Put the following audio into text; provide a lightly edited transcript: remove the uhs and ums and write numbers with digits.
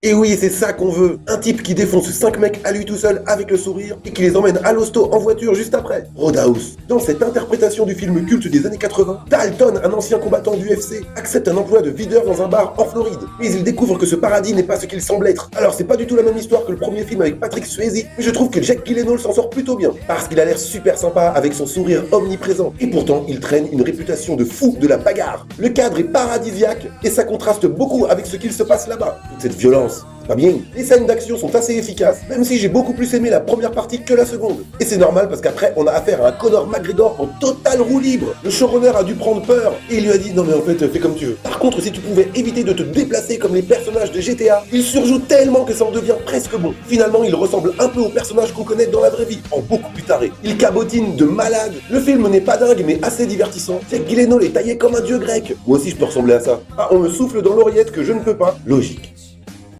Et oui, c'est ça qu'on veut. Un type qui défonce 5 mecs à lui tout seul avec le sourire et qui les emmène à l'hosto en voiture juste après. Roadhouse. Dans cette interprétation du film culte des années 80, Dalton, un ancien combattant du UFC, accepte un emploi de videur dans un bar en Floride. Mais il découvre que ce paradis n'est pas ce qu'il semble être. Alors c'est pas du tout la même histoire que le premier film avec Patrick Swayze, mais je trouve que Jack Gyllenhaal s'en sort plutôt bien. Parce qu'il a l'air super sympa avec son sourire omniprésent. Et pourtant, il traîne une réputation de fou de la bagarre. Le cadre est paradisiaque et ça contraste beaucoup avec ce qu'il se passe là-bas. Toute cette violence. Pas bien. Les scènes d'action sont assez efficaces, même si j'ai beaucoup plus aimé la première partie que la seconde. Et c'est normal parce qu'après, on a affaire à un Conor McGregor en totale roue libre. Le showrunner a dû prendre peur et il lui a dit non mais en fait, fais comme tu veux. Par contre, si tu pouvais éviter de te déplacer comme les personnages de GTA, il surjoue tellement que ça en devient presque bon. Finalement, il ressemble un peu aux personnages qu'on connaît dans la vraie vie, en beaucoup plus taré. Il cabotine de malade. Le film n'est pas dingue mais assez divertissant. Jack Gyllenhaal est taillé comme un dieu grec. Moi aussi, je peux ressembler à ça. Ah, on me souffle dans l'oreillette que je ne peux pas. Logique.